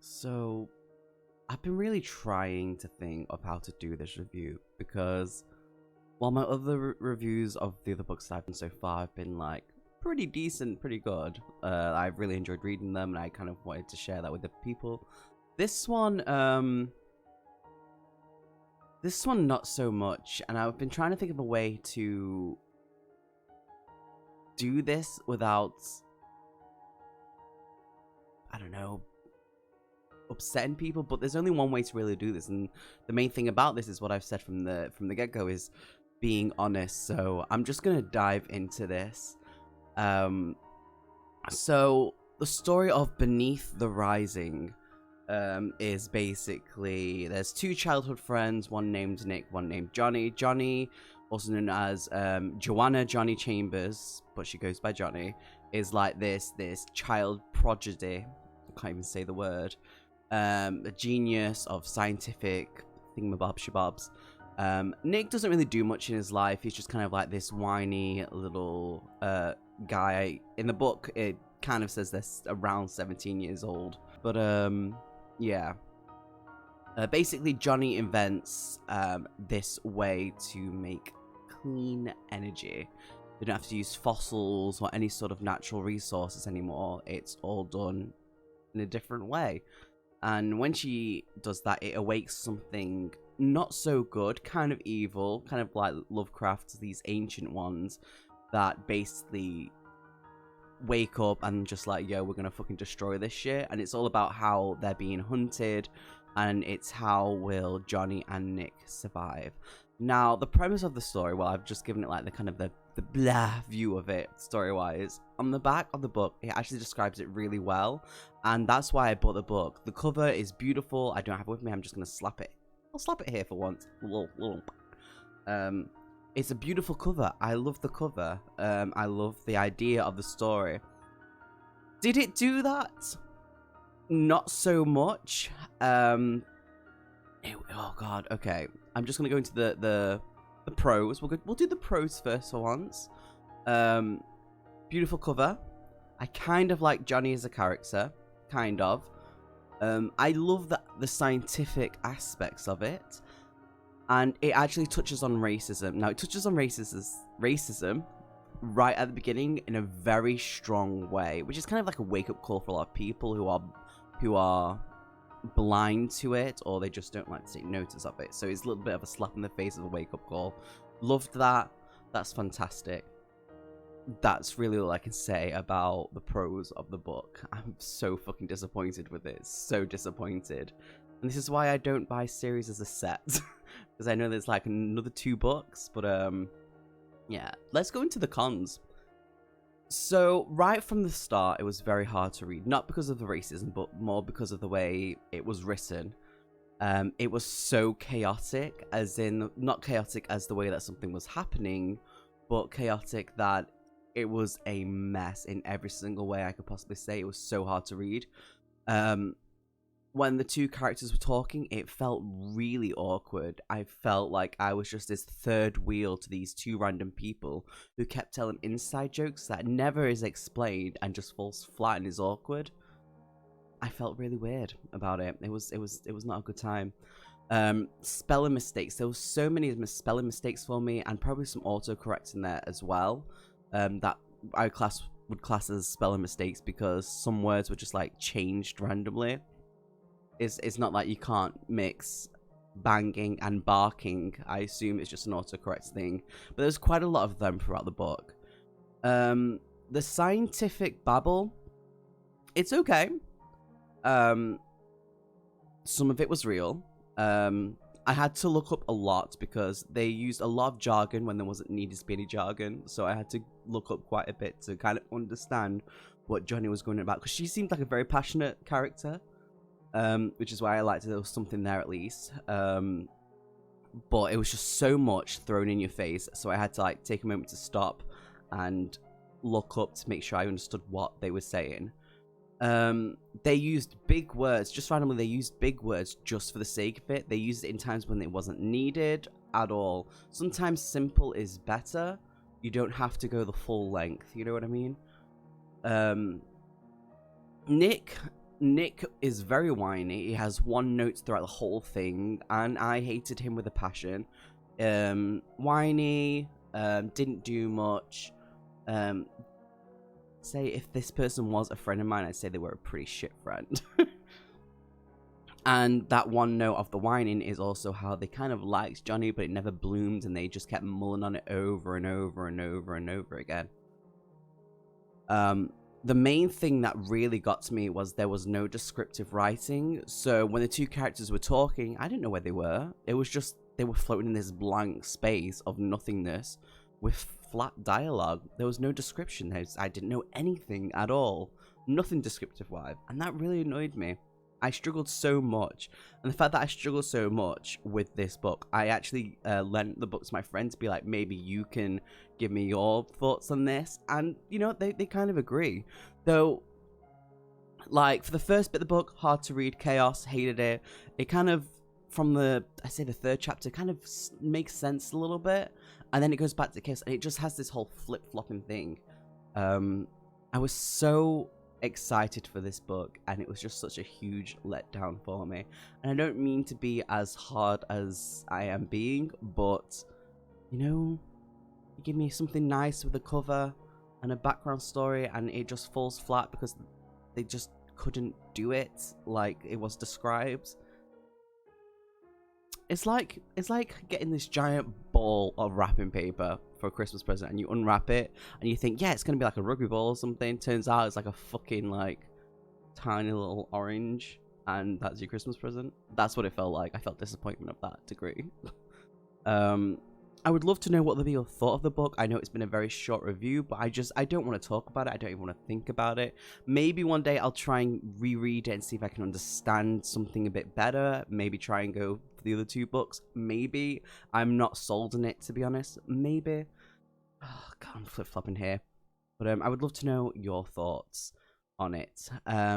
So, I've been really trying to think of how to do this review because while my other reviews of the other books that I've done so far have been like pretty decent, pretty good, I've really enjoyed reading them and I kind of wanted to share that with the people. This one not so much, and I've been trying to think of a way to do this without, I don't know, upsetting people, but there's only one way to really do this, and the main thing about this is what I've said from the get-go is being honest. So I'm just gonna dive into this. So the story of Beneath the Rising is basically there's two childhood friends, one named Nick, one named Johnny. Johnny, also known as Joanna Johnny Chambers, but she goes by Johnny, is like this child prodigy. I can't even say the word. A genius of scientific thingamabobs. Nick doesn't really do much in his life. He's just kind of like this whiny little guy. In the book, it kind of says this around 17 years old. But yeah. Basically, Johnny invents this way to make clean energy. They don't have to use fossils or any sort of natural resources anymore. It's all done in a different way. And when she does that, it awakes something not so good, kind of evil, kind of like Lovecraft's these ancient ones that basically wake up and just like, yo, we're gonna fucking destroy this shit. And it's all about how they're being hunted, and it's how will Johnny and Nick survive. Now, the premise of the story, well, I've just given it like the kind of the blah view of it story-wise. On the back of the book, it actually describes it really well, and that's why I bought the book. The cover is beautiful. I don't have it with me. I'm just gonna slap it. I'll slap it here for once. It's a beautiful cover. I love the cover. I love the idea of the story. Did it do that? Not so much. Oh god. Okay, I'm just gonna go into the pros. We'll do the pros first for once. Beautiful cover. I kind of like Johnny as a character, kind of. I love the scientific aspects of it, and it actually touches on racism. Now, it touches on racism right at the beginning in a very strong way, which is kind of like a wake-up call for a lot of people who are blind to it, or they just don't like to take notice of it. So it's a little bit of a slap in the face of a wake-up call. Loved that. That's fantastic. That's really all I can say about the pros of the book. I'm so fucking disappointed with it. So disappointed. And this is why I don't buy series as a set. Because I know there's like another 2 books. But yeah, let's go into the cons. So right from the start, it was very hard to read. Not because of the racism, but more because of the way it was written. It was so chaotic, as in, not chaotic as the way that something was happening, but chaotic that it was a mess in every single way I could possibly say. It was so hard to read. When the 2 characters were talking, it felt really awkward. I felt like I was just this third wheel to these 2 random people who kept telling inside jokes that never is explained and just falls flat and is awkward. I felt really weird about it. It was not a good time. Spelling mistakes. There were so many spelling mistakes for me, and probably some autocorrect in there as well. That I would class as spelling mistakes, because some words were just like changed randomly. It's not like you can't mix banging and barking. I assume it's just an autocorrect thing. But there's quite a lot of them throughout the book. The scientific babble, it's okay. Some of it was real. I had to look up a lot because they used a lot of jargon when there wasn't needed to be any jargon. So I had to look up quite a bit to kind of understand what Johnny was going about, because she seemed like a very passionate character. Which is why I liked it. There was something there at least. But it was just so much thrown in your face. So I had to like take a moment to stop and look up to make sure I understood what they were saying. They used big words, just randomly. They used big words just for the sake of it. They used it in times when it wasn't needed at all. Sometimes simple is better. You don't have to go the full length. You know what I mean? Nick Nick is very whiny. He has one note throughout the whole thing, and I hated him with a passion. Whiny, didn't do much. Say if this person was a friend of mine, I'd say they were a pretty shit friend. And that one note of the whining is also how they kind of liked Johnny, but it never bloomed, and they just kept mulling on it over and over and over and over again. The main thing that really got to me was there was no descriptive writing. So when the two characters were talking, I didn't know where they were. It was just they were floating in this blank space of nothingness with flat dialogue. There was no description. I didn't know anything at all. Nothing descriptive-wise. And that really annoyed me. I struggled so much. And the fact that I struggled so much with this book, I actually lent the book to my friend to be like, maybe you can give me your thoughts on this. And, you know, they kind of agree. Though, like, for the first bit of the book, hard to read, chaos, hated it. It kind of, from the third chapter, kind of makes sense a little bit. And then it goes back to chaos, and it just has this whole flip-flopping thing. I was so excited for this book, and it was just such a huge letdown for me. And I don't mean to be as hard as I am being, but you know, you give me something nice with a cover and a background story, and it just falls flat because they just couldn't do it like it was described. It's like getting this giant ball of wrapping paper for a Christmas present, and you unwrap it and you think, yeah, it's gonna be like a rugby ball or something. Turns out it's like a fucking like tiny little orange, and that's your Christmas present. That's what it felt like. I felt disappointment of that degree. I would love to know what the people thought of the book. I know it's been a very short review, but I don't want to talk about it. I don't even want to think about it. Maybe one day I'll try and reread it and see if I can understand something a bit better. Maybe try and go for the other two books. Maybe. I'm not sold on it, to be honest. Maybe. Oh, God, I'm flip-flopping here. But I would love to know your thoughts on it.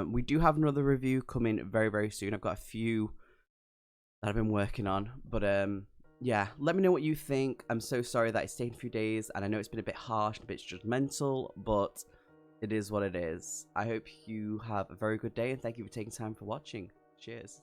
We do have another review coming very, very soon. I've got a few that I've been working on. But yeah, let me know what you think. I'm so sorry that it's taken a few days, and I know it's been a bit harsh, a bit judgmental, but it is what it is. I hope you have a very good day, and thank you for taking time for watching. Cheers.